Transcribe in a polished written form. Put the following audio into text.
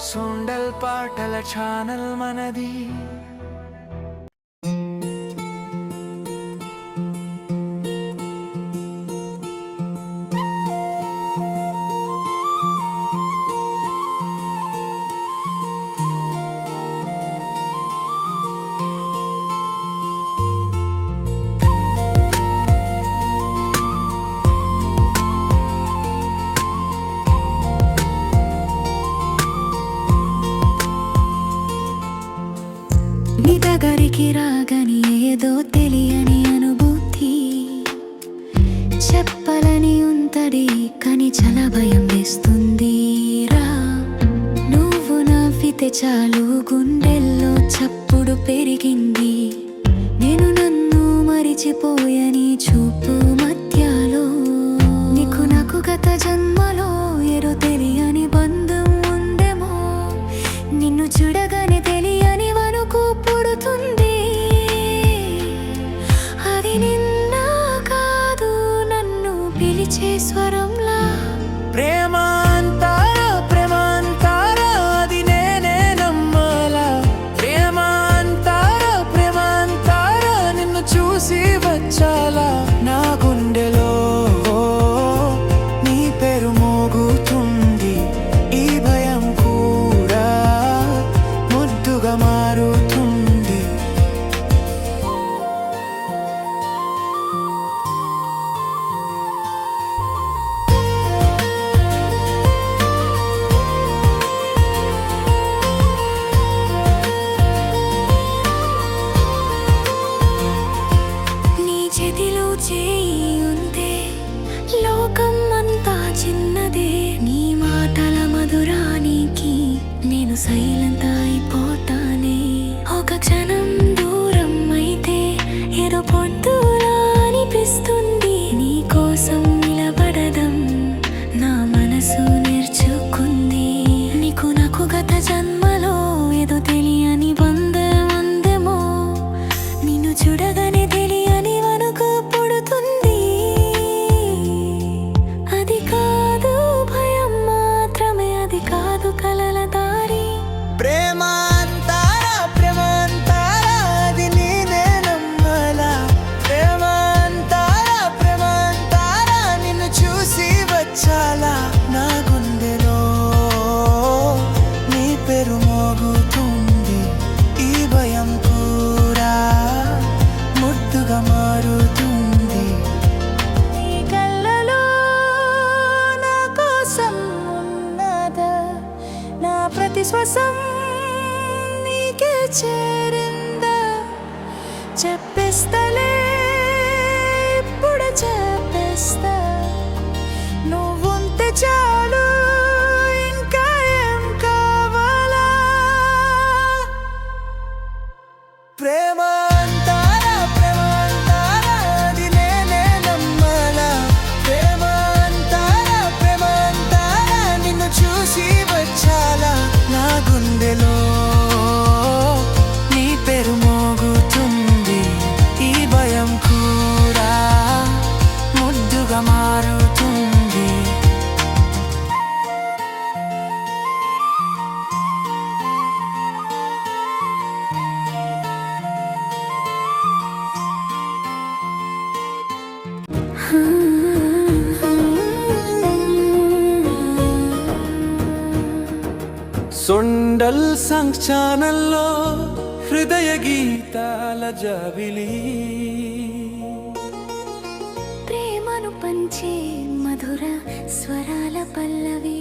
సొండల్ పాటల ఛానల్ మనది. నీ దగ్గరికి రాగని ఏదో తెలియని అనుభూతి చెప్పలని ఉంటది, కానీ చాలా భయం వేస్తుంది రా. నువ్వు నవ్వితే చాలు గుండెల్లో చప్పుడు పెరిగింది. నేను నన్ను మరిచిపోయని చూపు మధ్యలో నీకు నాకు గత జన్మలో ఏదో తెలియని బంధం ఉందేమో. నిన్ను చూడగానే తెలియని వరకు పుడుతుంది. అది నిన్న కాదు, నన్ను పిలిచే స్వరంలా. ప్రేమ అంటారా ప్రేమ అంటారా, అది నేనే నమ్మాలా. ప్రేమ అంటారా ప్రేమ అంటారా, నిన్ను చూసి వచ్చాలా. నా గుండెలో నీ పేరు మోగుతుంది. ఈ భయం కూడా ముద్దుగా మారుతుంది. నీ చేతిలో చేయి ఉంటే లోకం అంతా చిన్నదే. నీ మాటల మధురానికి నేను సైలెంట్ అయిపోతానే. ఒక క్షణం దూరం అయితే ఏదో పొద్దులా అనిపిస్తుంది. నీ కోసం నిలబడడం నా మనసు నేర్చుకుంది. నీకు నాకు గత జన్మలో ఏదో తెలియని బంధం ఉందేమో. నిన్ను చూడగానే తెలియని వణుకు పుడుతుంది. అది కాదు భయం మాత్రమే, అది కాదు కలల దారి. ప్రేమ అంటారా ప్రేమ అంటారా, అది నేనే నమ్మాలా. ప్రేమ అంటారా ప్రేమ అంటారా, నిన్ను చూసి వచ్చాలా. నా గుండెలో నీ పేరు మోగుతుంది. ఈ భయం కూడా ముద్దుగా మారుతుంది. నీ కళ్ళలో నా కోసం ఉన్నదా, నా ప్రతి శ్వాసం నీకే చేరిందా. చెప్పేస్తలే ఇప్పుడు చెప్పేస్తా, నువ్వుంటే చాలు ఇంకా ఏం కావాలా. ప్రేమ అంటారా ప్రేమ అంటారా, అది నేనే నమ్మాలా. ప్రేమ అంటారా ప్రేమ అంటారా, నిన్ను చూసి వచ్చాలా. నా గుండెలో నీ పేరు మోగుతుంది. ఈ భయం కూడా ముద్దుగా మారుతుంది. సొండల్ సంగ్ ఛానల్లో హృదయ గీతాల జాబిలి. ప్రేమను పంచే మధుర స్వరాల పల్లవి.